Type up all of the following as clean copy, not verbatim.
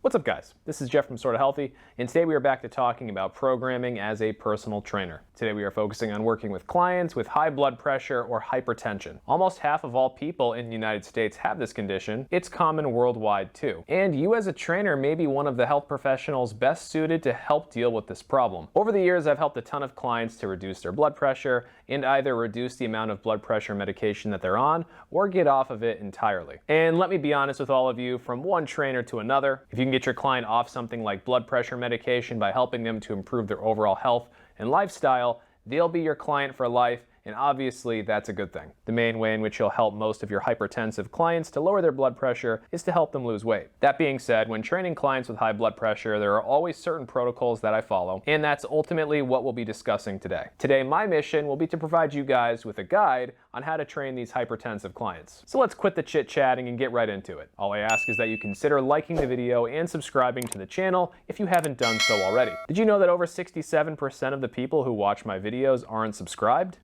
What's up, guys? This is Jeff from Sorta Healthy, and today we are back to talking about programming as a personal trainer. Today we are focusing on working with clients with high blood pressure or hypertension. Almost half of all people in the United States have this condition. It's common worldwide too. And you as a trainer may be one of the health professionals best suited to help deal with this problem. Over the years, I've helped a ton of clients to reduce their blood pressure and either reduce the amount of blood pressure medication that they're on or get off of it entirely. And let me be honest with all of you, from one trainer to another, if you can get your client off something like blood pressure medication by helping them to improve their overall health and lifestyle, they'll be your client for life, and obviously that's a good thing. The main way in which you'll help most of your hypertensive clients to lower their blood pressure is to help them lose weight. That being said, when training clients with high blood pressure, there are always certain protocols that I follow, and that's ultimately what we'll be discussing today. Today, my mission will be to provide you guys with a guide on how to train these hypertensive clients. So let's quit the chit-chatting and get right into it. All I ask is that you consider liking the video and subscribing to the channel if you haven't done so already. Did you know that over 67% of the people who watch my videos aren't subscribed?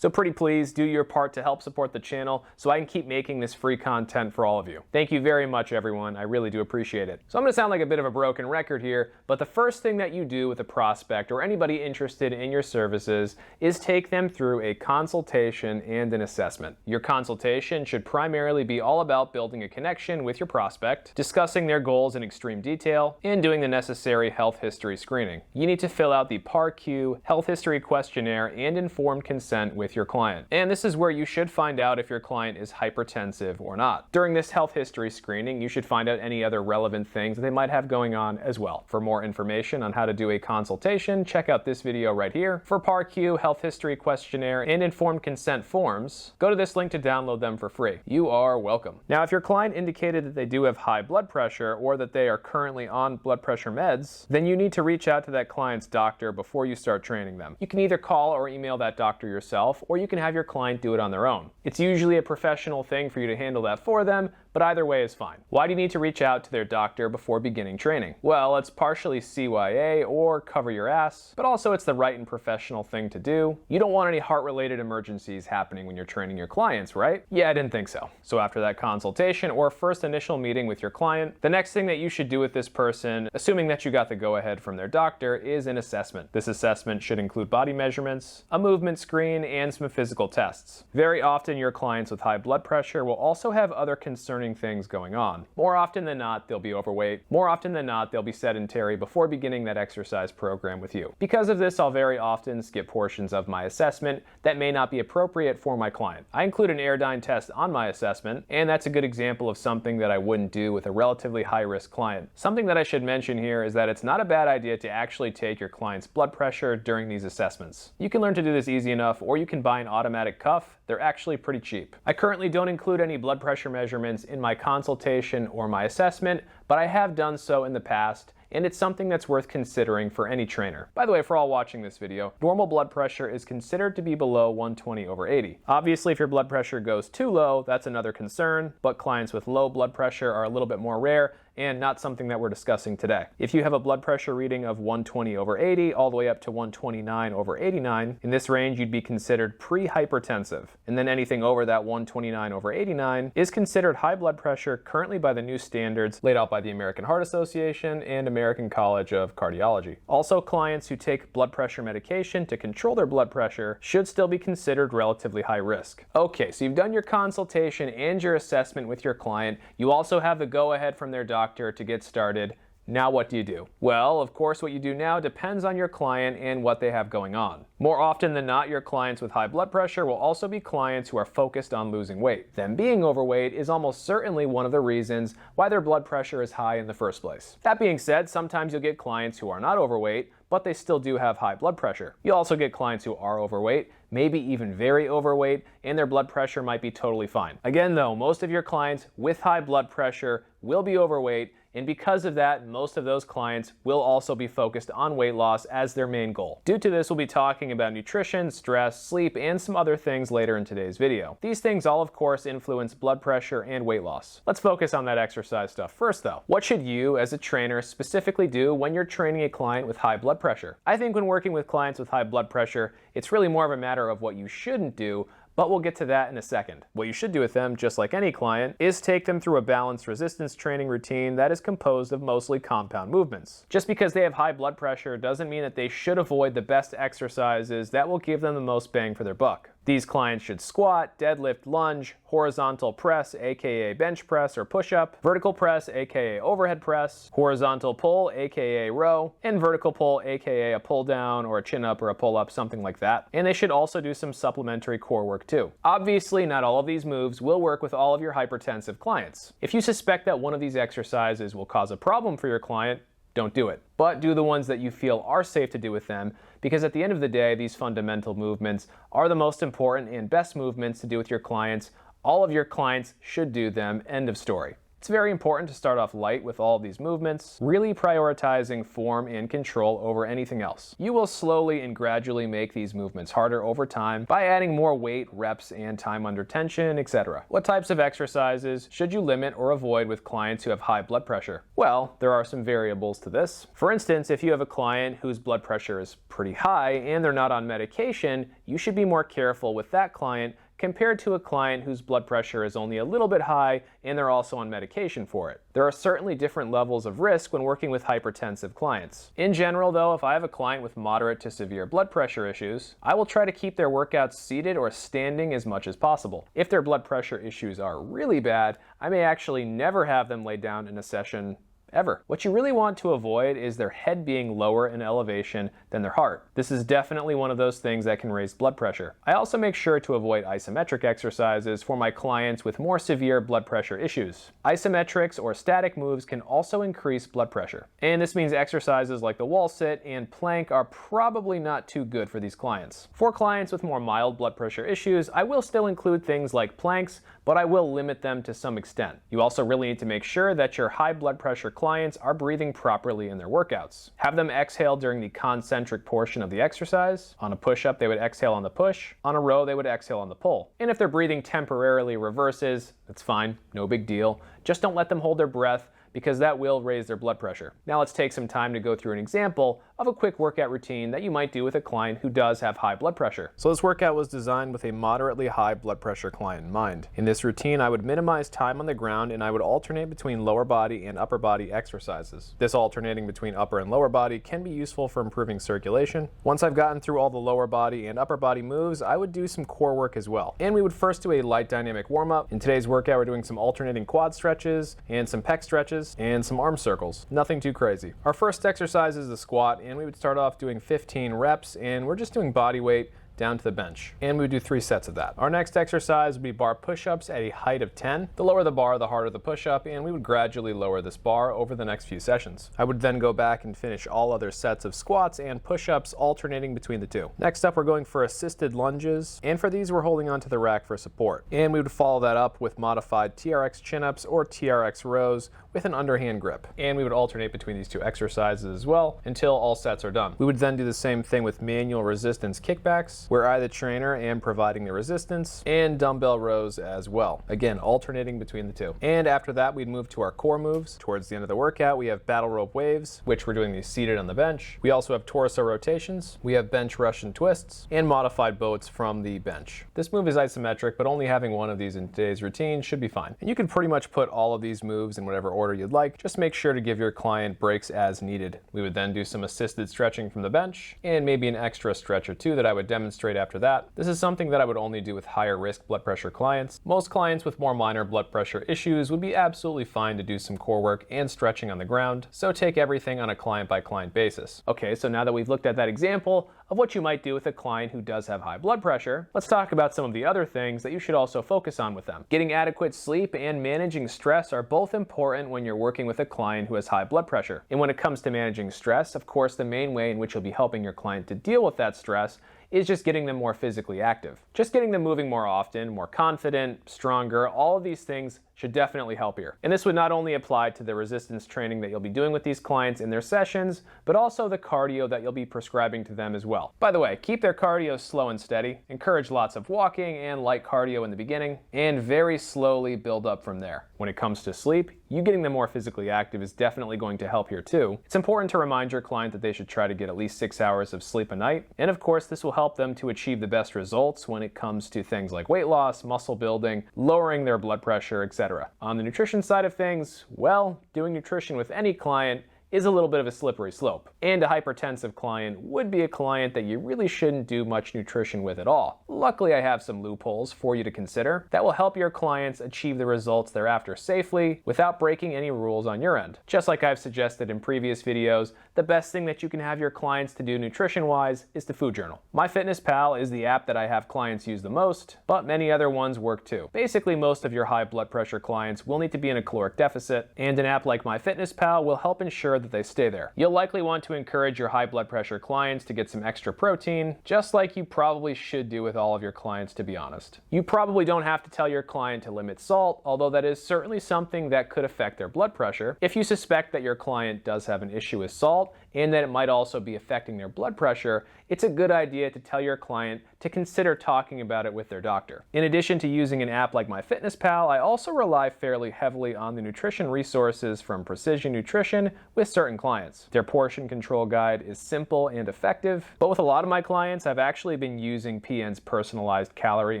So pretty please do your part to help support the channel so I can keep making this free content for all of you. Thank you very much, everyone. I really do appreciate it. So I'm going to sound like a bit of a broken record here, but the first thing that you do with a prospect or anybody interested in your services is take them through a consultation and an assessment. Your consultation should primarily be all about building a connection with your prospect, discussing their goals in extreme detail, and doing the necessary health history screening. You need to fill out the PAR-Q health history questionnaire and informed consent with your client. And this is where you should find out if your client is hypertensive or not. During this health history screening, you should find out any other relevant things that they might have going on as well. For more information on how to do a consultation, check out this video right here. For PAR-Q health history questionnaire and informed consent forms, go to this link to download them for free. You are welcome. Now, if your client indicated that they do have high blood pressure or that they are currently on blood pressure meds, then you need to reach out to that client's doctor before you start training them. You can either call or email that doctor yourself, or you can have your client do it on their own. It's usually a professional thing for you to handle that for them, but either way is fine. Why do you need to reach out to their doctor before beginning training? Well, it's partially CYA or cover your ass, but also it's the right and professional thing to do. You don't want any heart-related emergencies happening when you're training your clients, right? Yeah, I didn't think so. So after that consultation or first initial meeting with your client, the next thing that you should do with this person, assuming that you got the go-ahead from their doctor, is an assessment. This assessment should include body measurements, a movement screen, and some physical tests. Very often your clients with high blood pressure will also have other concerning things going on. More often than not, they'll be overweight. More often than not, they'll be sedentary before beginning that exercise program with you. Because of this, I'll very often skip portions of my assessment that may not be appropriate for my client. I include an Airdyne test on my assessment, and that's a good example of something that I wouldn't do with a relatively high-risk client. Something that I should mention here is that it's not a bad idea to actually take your client's blood pressure during these assessments. You can learn to do this easy enough, or you can buy an automatic cuff. They're actually pretty cheap. I currently don't include any blood pressure measurements in my consultation or my assessment, but I have done so in the past, and it's something that's worth considering for any trainer. By the way, for all watching this video, normal blood pressure is considered to be below 120/80. Obviously, if your blood pressure goes too low, that's another concern, but clients with low blood pressure are a little bit more rare and not something that we're discussing today. If you have a blood pressure reading of 120/80 all the way up to 129/89, in this range you'd be considered pre-hypertensive. And then anything over that 129/89 is considered high blood pressure currently by the new standards laid out by the American Heart Association and American College of Cardiology. Also, clients who take blood pressure medication to control their blood pressure should still be considered relatively high risk. Okay, so you've done your consultation and your assessment with your client. You also have the go-ahead from their doctor to get started. Now what do you do? Well, of course, what you do now depends on your client and what they have going on. More often than not, your clients with high blood pressure will also be clients who are focused on losing weight. Them being overweight is almost certainly one of the reasons why their blood pressure is high in the first place. That being said, sometimes you'll get clients who are not overweight, but they still do have high blood pressure. You'll also get clients who are overweight, maybe even very overweight, and their blood pressure might be totally fine. Again though, most of your clients with high blood pressure will be overweight, and because of that, most of those clients will also be focused on weight loss as their main goal. Due to this, we'll be talking about nutrition, stress, sleep, and some other things later in today's video. These things all, of course, influence blood pressure and weight loss. Let's focus on that exercise stuff first, though. What should you, as a trainer, specifically do when you're training a client with high blood pressure? I think when working with clients with high blood pressure, it's really more of a matter of what you shouldn't do, but we'll get to that in a second. What you should do with them, just like any client, is take them through a balanced resistance training routine that is composed of mostly compound movements. Just because they have high blood pressure doesn't mean that they should avoid the best exercises that will give them the most bang for their buck. These clients should squat, deadlift, lunge, horizontal press, aka bench press or push-up, vertical press, aka overhead press, horizontal pull, aka row, and vertical pull, aka a pull down or a chin-up or a pull-up, something like that. And they should also do some supplementary core work too. Obviously, not all of these moves will work with all of your hypertensive clients. If you suspect that one of these exercises will cause a problem for your client, don't do it. But do the ones that you feel are safe to do with them, because at the end of the day, these fundamental movements are the most important and best movements to do with your clients. All of your clients should do them, end of story. It's very important to start off light with all of these movements, really prioritizing form and control over anything else. You will slowly and gradually make these movements harder over time by adding more weight, reps, and time under tension, etc. What types of exercises should you limit or avoid with clients who have high blood pressure? Well, there are some variables to this. For instance, if you have a client whose blood pressure is pretty high and they're not on medication, you should be more careful with that client compared to a client whose blood pressure is only a little bit high and they're also on medication for it. There are certainly different levels of risk when working with hypertensive clients. In general though, if I have a client with moderate to severe blood pressure issues, I will try to keep their workouts seated or standing as much as possible. If their blood pressure issues are really bad, I may actually never have them lay down in a session ever. What you really want to avoid is their head being lower in elevation than their heart. This is definitely one of those things that can raise blood pressure. I also make sure to avoid isometric exercises for my clients with more severe blood pressure issues. Isometrics or static moves can also increase blood pressure. And this means exercises like the wall sit and plank are probably not too good for these clients. For clients with more mild blood pressure issues, I will still include things like planks, but I will limit them to some extent. You also really need to make sure that your high blood pressure clients are breathing properly in their workouts. Have them exhale during the concentric portion of the exercise. On a push-up, they would exhale on the push. On a row, they would exhale on the pull. And if their breathing temporarily reverses, that's fine, no big deal. Just don't let them hold their breath, because that will raise their blood pressure. Now let's take some time to go through an example of a quick workout routine that you might do with a client who does have high blood pressure. So this workout was designed with a moderately high blood pressure client in mind. In this routine, I would minimize time on the ground and I would alternate between lower body and upper body exercises. This alternating between upper and lower body can be useful for improving circulation. Once I've gotten through all the lower body and upper body moves, I would do some core work as well. And we would first do a light dynamic warm-up. In today's workout, we're doing some alternating quad stretches and some pec stretches and some arm circles. Nothing too crazy. Our first exercise is the squat, and we would start off doing 15 reps, and we're just doing body weight down to the bench. And we would do 3 sets of that. Our next exercise would be bar push-ups at a height of 10. The lower the bar, the harder the push-up, and we would gradually lower this bar over the next few sessions. I would then go back and finish all other sets of squats and push-ups, alternating between the two. Next up, we're going for assisted lunges, and for these, we're holding onto the rack for support. And we would follow that up with modified TRX chin-ups or TRX rows with an underhand grip. And we would alternate between these two exercises as well until all sets are done. We would then do the same thing with manual resistance kickbacks, where I, the trainer, am providing the resistance, and dumbbell rows as well. Again, alternating between the two. And after that, we'd move to our core moves. Towards the end of the workout, we have battle rope waves, which we're doing these seated on the bench. We also have torso rotations. We have bench Russian twists and modified boats from the bench. This move is isometric, but only having one of these in today's routine should be fine. And you can pretty much put all of these moves in whatever order you'd like. Just make sure to give your client breaks as needed. We would then do some assisted stretching from the bench and maybe an extra stretch or two that I would demonstrate after that. This is something that I would only do with higher risk blood pressure clients. Most clients with more minor blood pressure issues would be absolutely fine to do some core work and stretching on the ground, so take everything on a client by client basis. Okay, so now that we've looked at that example of what you might do with a client who does have high blood pressure, let's talk about some of the other things that you should also focus on with them. Getting adequate sleep and managing stress are both important when you're working with a client who has high blood pressure. And when it comes to managing stress, of course, the main way in which you'll be helping your client to deal with that stress is just getting them more physically active. Just getting them moving more often, more confident, stronger, all of these things should definitely help here. And this would not only apply to the resistance training that you'll be doing with these clients in their sessions, but also the cardio that you'll be prescribing to them as well. By the way, keep their cardio slow and steady, encourage lots of walking and light cardio in the beginning, and very slowly build up from there. When it comes to sleep, you getting them more physically active is definitely going to help here too. It's important to remind your client that they should try to get at least 6 hours of sleep a night, and of course this will help them to achieve the best results when it comes to things like weight loss, muscle building, lowering their blood pressure, etc. On the nutrition side of things, well, doing nutrition with any client is a little bit of a slippery slope. And a hypertensive client would be a client that you really shouldn't do much nutrition with at all. Luckily, I have some loopholes for you to consider that will help your clients achieve the results they're after safely without breaking any rules on your end. Just like I've suggested in previous videos, the best thing that you can have your clients to do nutrition-wise is to food journal. MyFitnessPal is the app that I have clients use the most, but many other ones work too. Basically, most of your high blood pressure clients will need to be in a caloric deficit, and an app like MyFitnessPal will help ensure that they stay there. You'll likely want to encourage your high blood pressure clients to get some extra protein, just like you probably should do with all of your clients, to be honest. You probably don't have to tell your client to limit salt, although that is certainly something that could affect their blood pressure. If you suspect that your client does have an issue with salt and that it might also be affecting their blood pressure, it's a good idea to tell your client to consider talking about it with their doctor. In addition to using an app like MyFitnessPal, I also rely fairly heavily on the nutrition resources from Precision Nutrition with certain clients. Their portion control guide is simple and effective, but with a lot of my clients, I've actually been using PN's personalized calorie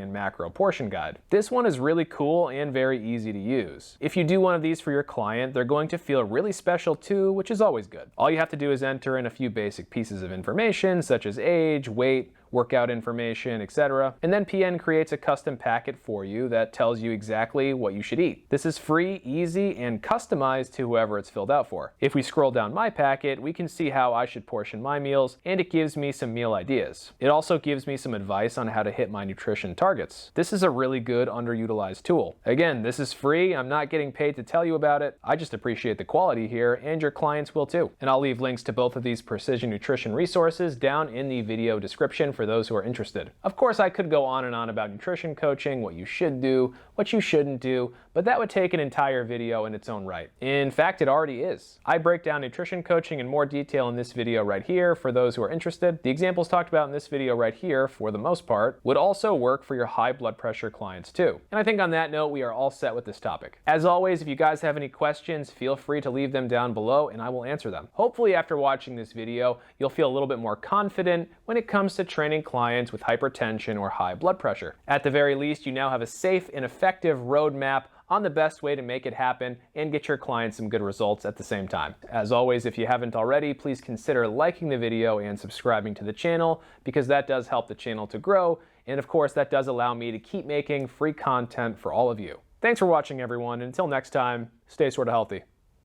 and macro portion guide. This one is really cool and very easy to use. If you do one of these for your client, they're going to feel really special too, which is always good. All you have to do is enter in a few basic pieces of information such as age, weight, workout information, etc. And then PN creates a custom packet for you that tells you exactly what you should eat. This is free, easy, and customized to whoever it's filled out for. If we scroll down my packet, we can see how I should portion my meals, and it gives me some meal ideas. It also gives me some advice on how to hit my nutrition targets. This is a really good underutilized tool. Again, this is free. I'm not getting paid to tell you about it. I just appreciate the quality here, and your clients will too. And I'll leave links to both of these Precision Nutrition resources down in the video description for those who are interested. Of course, I could go on and on about nutrition coaching, what you should do, what you shouldn't do, but that would take an entire video in its own right. In fact, it already is. I break down nutrition coaching in more detail in this video right here for those who are interested. The examples talked about in this video right here, for the most part, would also work for your high blood pressure clients too. And I think on that note, we are all set with this topic. As always, if you guys have any questions, feel free to leave them down below and I will answer them. Hopefully after watching this video, you'll feel a little bit more confident when it comes to training clients with hypertension or high blood pressure. At the very least, you now have a safe and effective roadmap on the best way to make it happen and get your clients some good results at the same time. As always, if you haven't already, please consider liking the video and subscribing to the channel, because that does help the channel to grow, and of course that does allow me to keep making free content for all of you. Thanks for watching, everyone, and until next time, stay sorta healthy.